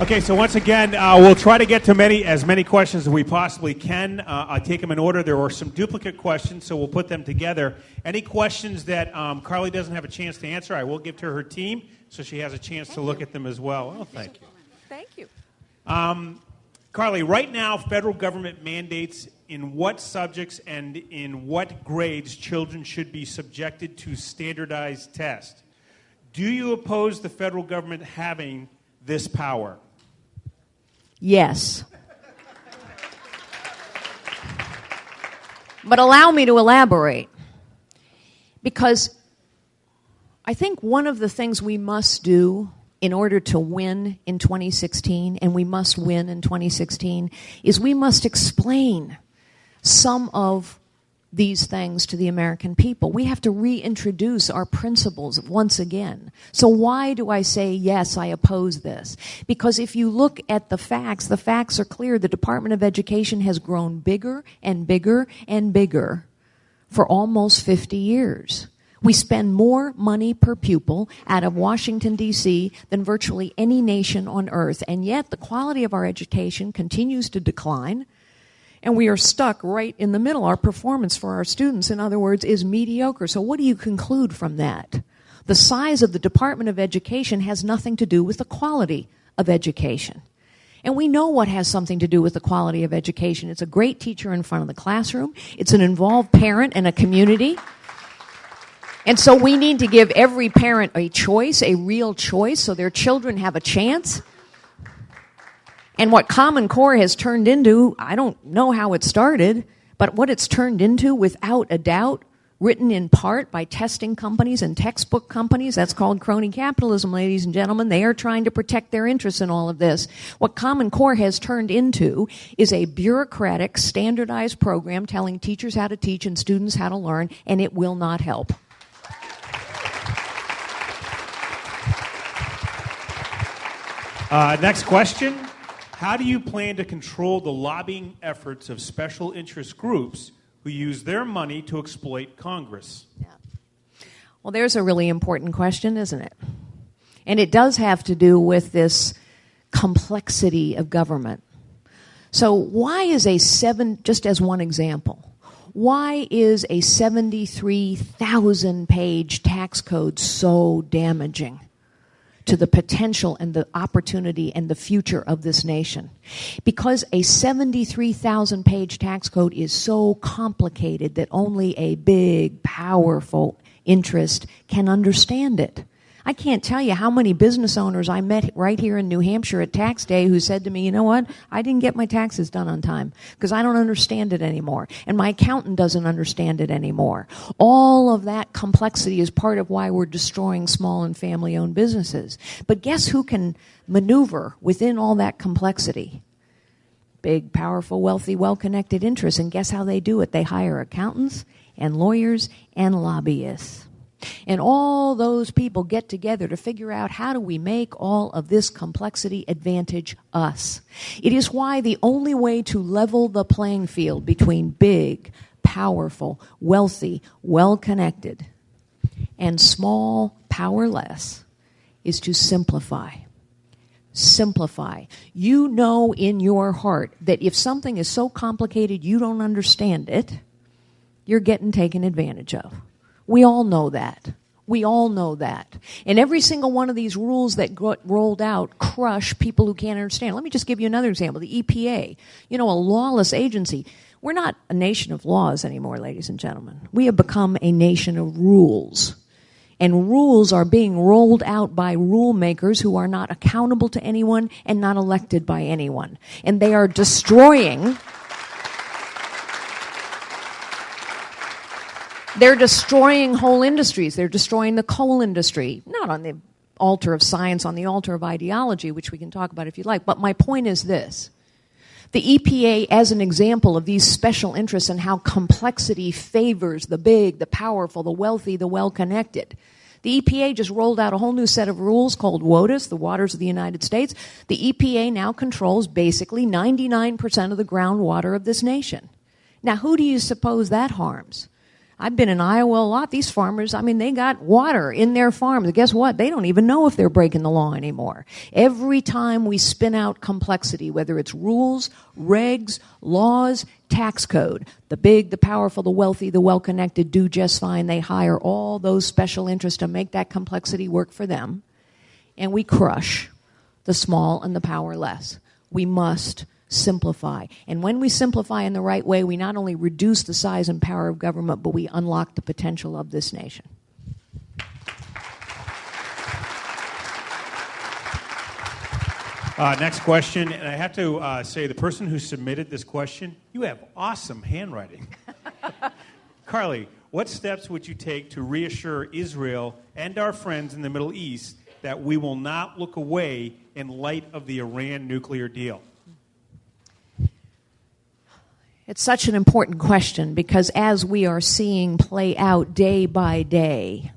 Okay, so once again, we'll try to get to as many questions as we possibly can. I'll take them in order. There were some duplicate questions, so we'll put them together. Any questions that Carly doesn't have a chance to answer, I will give to her team, so she has a chance to look at them as well. Oh, thank you. Thank you. Carly, right now, federal government mandates in what subjects and in what grades children should be subjected to standardized tests. Do you oppose the federal government having this power? Yes. But allow me to elaborate. Because I think one of the things we must do in order to win in 2016, and we must win in 2016, is we must explain some of these things to the American people. We have to reintroduce our principles once again. So why do I say, yes, I oppose this? Because if you look at the facts are clear. The Department of Education has grown bigger and bigger and bigger for almost 50 years. We spend more money per pupil out of Washington, D.C. than virtually any nation on earth, and yet the quality of our education continues to decline. And we are stuck right in the middle. Our performance for our students, in other words, is mediocre. So what do you conclude from that? The size of the Department of Education has nothing to do with the quality of education. And we know what has something to do with the quality of education. It's a great teacher in front of the classroom. It's an involved parent and a community. And so we need to give every parent a choice, a real choice, so their children have a chance. And what Common Core has turned into, I don't know how it started, but what it's turned into, without a doubt, written in part by testing companies and textbook companies, that's called crony capitalism, ladies and gentlemen. They are trying to protect their interests in all of this. What Common Core has turned into is a bureaucratic, standardized program telling teachers how to teach and students how to learn, and it will not help. Next question. How do you plan to control the lobbying efforts of special interest groups who use their money to exploit Congress? Yeah. Well, there's a really important question, isn't it? And it does have to do with this complexity of government. So why is just as one example, why is a 73,000-page tax code so damaging to the potential and the opportunity and the future of this nation? Because a 73,000-page tax code is so complicated that only a big, powerful interest can understand it. I can't tell you how many business owners I met right here in New Hampshire at tax day who said to me, you know what, I didn't get my taxes done on time because I don't understand it anymore, and my accountant doesn't understand it anymore. All of that complexity is part of why we're destroying small and family-owned businesses. But guess who can maneuver within all that complexity? Big, powerful, wealthy, well-connected interests. And guess how they do it? They hire accountants and lawyers and lobbyists. And all those people get together to figure out how do we make all of this complexity advantage us. It is why the only way to level the playing field between big, powerful, wealthy, well-connected, and small, powerless is to simplify. Simplify. You know in your heart that if something is so complicated you don't understand it, you're getting taken advantage of. We all know that. We all know that. And every single one of these rules that got rolled out crush people who can't understand. Let me just give you another example. The EPA, a lawless agency. We're not a nation of laws anymore, ladies and gentlemen. We have become a nation of rules. And rules are being rolled out by rule makers who are not accountable to anyone and not elected by anyone. And they are destroying... They're destroying whole industries. They're destroying the coal industry, not on the altar of science, on the altar of ideology, which we can talk about if you like. But my point is this. The EPA, as an example of these special interests and how complexity favors the big, the powerful, the wealthy, the well-connected. The EPA just rolled out a whole new set of rules called WOTUS, the waters of the United States. The EPA now controls basically 99% of the groundwater of this nation. Now, who do you suppose that harms? I've been in Iowa a lot. These farmers, they got water in their farms. Guess what? They don't even know if they're breaking the law anymore. Every time we spin out complexity, whether it's rules, regs, laws, tax code, the big, the powerful, the wealthy, the well-connected do just fine. They hire all those special interests to make that complexity work for them. And we crush the small and the powerless. We must simplify. And when we simplify in the right way, we not only reduce the size and power of government, but we unlock the potential of this nation. Next question, and I have to say, the person who submitted this question, you have awesome handwriting. Carly, what steps would you take to reassure Israel and our friends in the Middle East that we will not look away in light of the Iran nuclear deal? It's such an important question because as we are seeing play out day by day,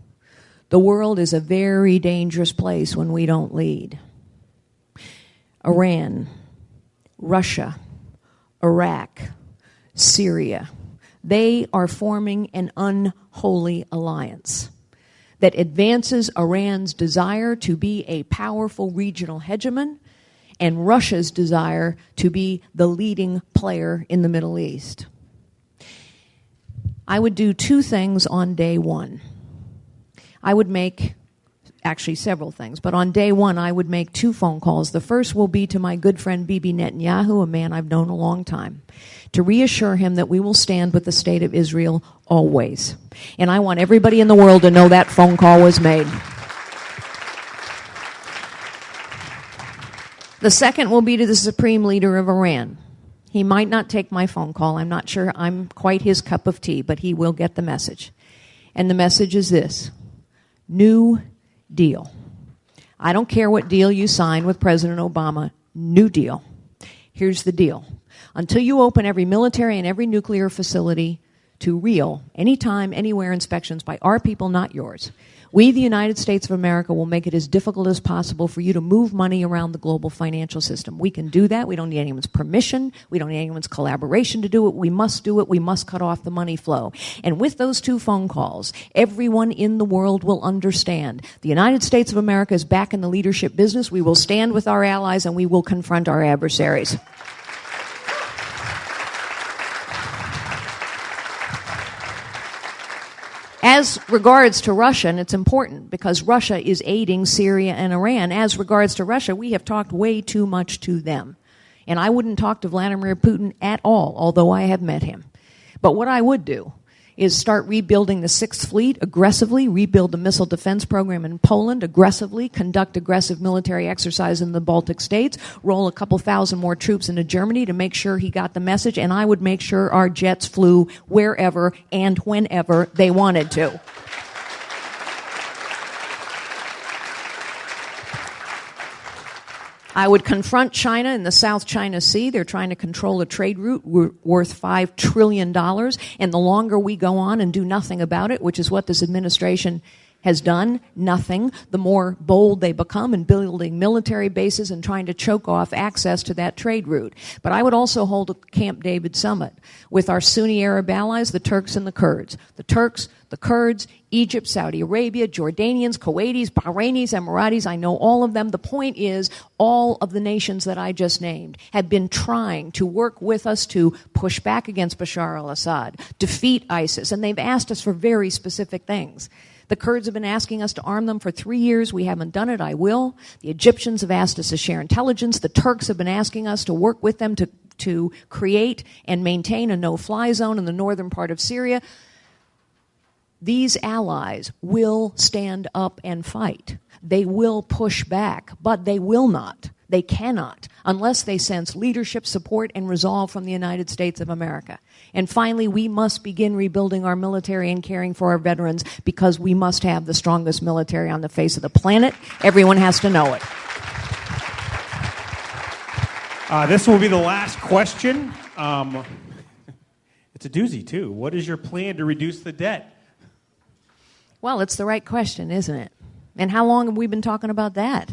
the world is a very dangerous place when we don't lead. Iran, Russia, Iraq, Syria, they are forming an unholy alliance that advances Iran's desire to be a powerful regional hegemon and Russia's desire to be the leading player in the Middle East. I would do two things on day one. I would make, actually several things, but on day one I would make two phone calls. The first will be to my good friend Bibi Netanyahu, a man I've known a long time, to reassure him that we will stand with the state of Israel always. And I want everybody in the world to know that phone call was made. The second will be to the supreme leader of Iran. He might not take my phone call. I'm not sure I'm quite his cup of tea, but he will get the message. And the message is this: New Deal. I don't care what deal you sign with President Obama. New Deal. Here's the deal. Until you open every military and every nuclear facility to real, anytime, anywhere inspections by our people, not yours, we, the United States of America, will make it as difficult as possible for you to move money around the global financial system. We can do that. We don't need anyone's permission. We don't need anyone's collaboration to do it. We must do it. We must cut off the money flow. And with those two phone calls, everyone in the world will understand. The United States of America is back in the leadership business. We will stand with our allies and we will confront our adversaries. As regards to Russia, and it's important because Russia is aiding Syria and Iran, as regards to Russia, we have talked way too much to them. And I wouldn't talk to Vladimir Putin at all, although I have met him. But what I would do is start rebuilding the Sixth Fleet aggressively, rebuild the missile defense program in Poland aggressively, conduct aggressive military exercise in the Baltic states, roll a couple thousand more troops into Germany to make sure he got the message, and I would make sure our jets flew wherever and whenever they wanted to. I would confront China in the South China Sea. They're trying to control a trade route worth $5 trillion. And the longer we go on and do nothing about it, which is what this administration has done, nothing, the more bold they become in building military bases and trying to choke off access to that trade route. But I would also hold a Camp David summit with our Sunni Arab allies, the Turks and the Kurds. The Turks, the Kurds, Egypt, Saudi Arabia, Jordanians, Kuwaitis, Bahrainis, Emiratis, I know all of them. The point is, all of the nations that I just named have been trying to work with us to push back against Bashar al-Assad, defeat ISIS, and they've asked us for very specific things. The Kurds have been asking us to arm them for 3 years. We haven't done it. I will. The Egyptians have asked us to share intelligence. The Turks have been asking us to work with them to create and maintain a no-fly zone in the northern part of Syria. These allies will stand up and fight. They will push back, but they will not. They cannot, unless they sense leadership, support, and resolve from the United States of America. And finally, we must begin rebuilding our military and caring for our veterans because we must have the strongest military on the face of the planet. Everyone has to know it. This will be the last question. It's a doozy, too. What is your plan to reduce the debt? Well, it's the right question, isn't it? And how long have we been talking about that?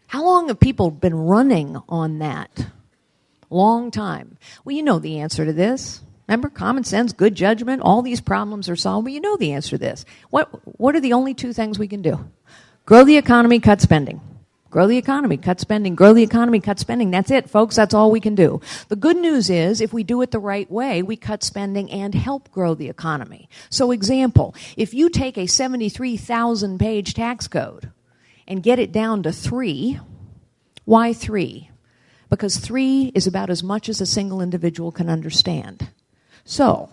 How long have people been running on that? Long time. Well, you know the answer to this. Remember, common sense, good judgment, all these problems are solved. But you know the answer to this. What are the only two things we can do? Grow the economy, cut spending. Grow the economy, cut spending. Grow the economy, cut spending. That's it, folks. That's all we can do. The good news is, if we do it the right way, we cut spending and help grow the economy. So, example, if you take a 73,000-page tax code and get it down to 3, why 3? Because 3 is about as much as a single individual can understand. So,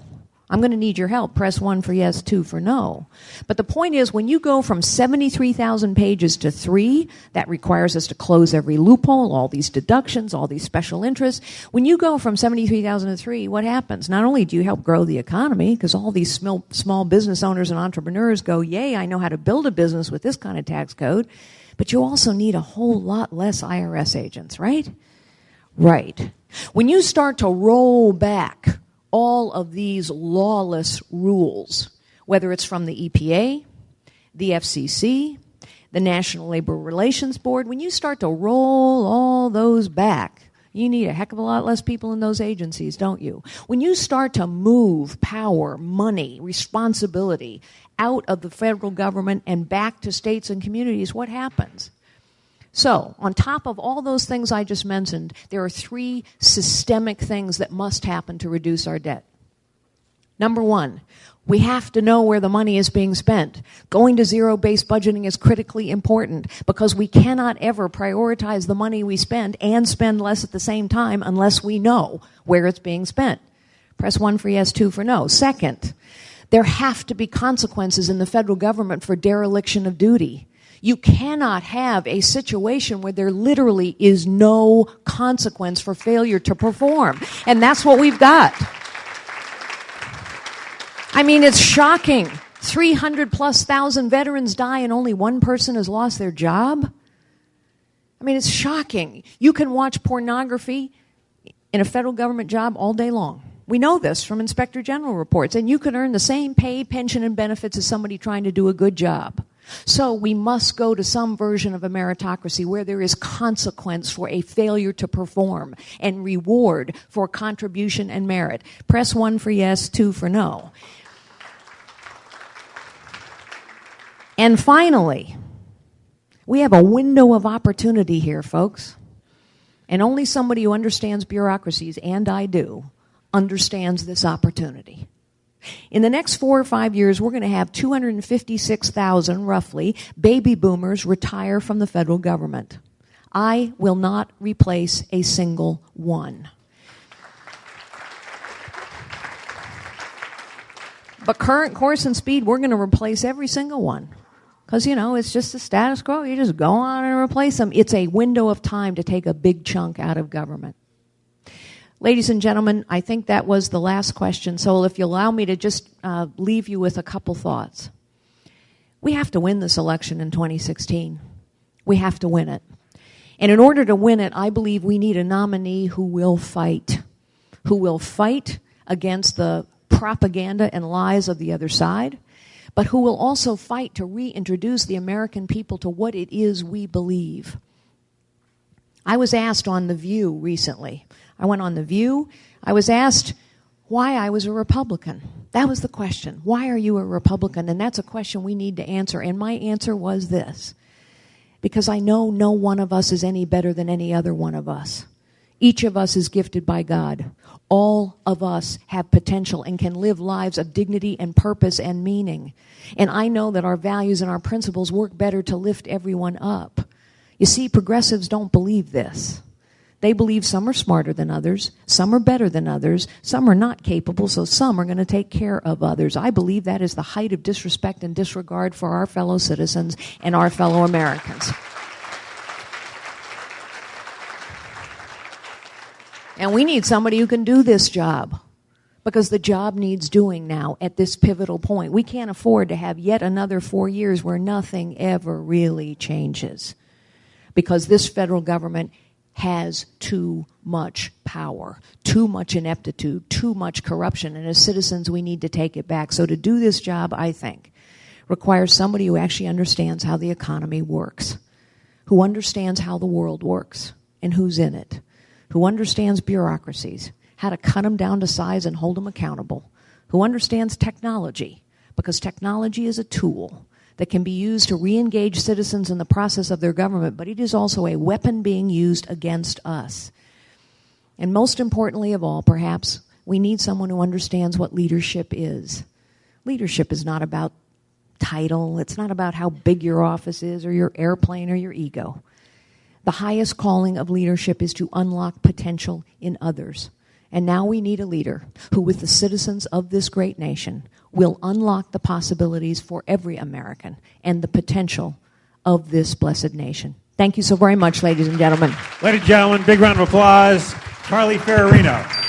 I'm going to need your help. Press 1 for yes, 2 for no. But the point is, when you go from 73,000 pages to 3, that requires us to close every loophole, all these deductions, all these special interests. When you go from 73,000 to 3, what happens? Not only do you help grow the economy, because all these small business owners and entrepreneurs go, yay, I know how to build a business with this kind of tax code, but you also need a whole lot less IRS agents, right? Right. When you start to roll back all of these lawless rules, whether it's from the EPA, the FCC, the National Labor Relations Board, when you start to roll all those back, you need a heck of a lot less people in those agencies, don't you? When you start to move power, money, responsibility out of the federal government and back to states and communities, what happens? So, on top of all those things I just mentioned, there are 3 systemic things that must happen to reduce our debt. Number 1, we have to know where the money is being spent. Going to zero-based budgeting is critically important because we cannot ever prioritize the money we spend and spend less at the same time unless we know where it's being spent. Press 1 for yes, 2 for no. Second, there have to be consequences in the federal government for dereliction of duty. You cannot have a situation where there literally is no consequence for failure to perform. And that's what we've got. I mean, it's shocking. 300,000+ veterans die and only one person has lost their job. I mean, it's shocking. You can watch pornography in a federal government job all day long. We know this from Inspector General reports. And you can earn the same pay, pension, and benefits as somebody trying to do a good job. So we must go to some version of a meritocracy where there is consequence for a failure to perform and reward for contribution and merit. Press 1 for yes, 2 for no. And finally, we have a window of opportunity here, folks. And only somebody who understands bureaucracies, and I do, understands this opportunity. In the next 4 or 5 years, we're going to have 256,000, roughly, baby boomers retire from the federal government. I will not replace a single one. But current course and speed, we're going to replace every single one. Because, it's just the status quo. You just go on and replace them. It's a window of time to take a big chunk out of government. Ladies and gentlemen, I think that was the last question. So if you allow me to just leave you with a couple thoughts. We have to win this election in 2016. We have to win it. And in order to win it, I believe we need a nominee who will fight against the propaganda and lies of the other side, but who will also fight to reintroduce the American people to what it is we believe. I was asked on The View recently. I went on The View. I was asked why I was a Republican. That was the question. Why are you a Republican? And that's a question we need to answer. And my answer was this. Because I know no one of us is any better than any other one of us. Each of us is gifted by God. All of us have potential and can live lives of dignity and purpose and meaning. And I know that our values and our principles work better to lift everyone up. You see, progressives don't believe this. They believe some are smarter than others, some are better than others, some are not capable, so some are going to take care of others. I believe that is the height of disrespect and disregard for our fellow citizens and our fellow Americans. And we need somebody who can do this job, because the job needs doing now at this pivotal point. We can't afford to have yet another 4 years where nothing ever really changes, because this federal government has too much power, too much ineptitude, too much corruption, and as citizens we need to take it back. So to do this job, I think, requires somebody who actually understands how the economy works, who understands how the world works and who's in it, who understands bureaucracies, how to cut them down to size and hold them accountable, who understands technology, because technology is a tool that can be used to re-engage citizens in the process of their government, but it is also a weapon being used against us. And most importantly of all, perhaps, we need someone who understands what leadership is. Leadership is not about title. It's not about how big your office is or your airplane or your ego. The highest calling of leadership is to unlock potential in others. And now we need a leader who, with the citizens of this great nation, will unlock the possibilities for every American and the potential of this blessed nation. Thank you so very much, ladies and gentlemen. Ladies and gentlemen, big round of applause. Carly Fiorina.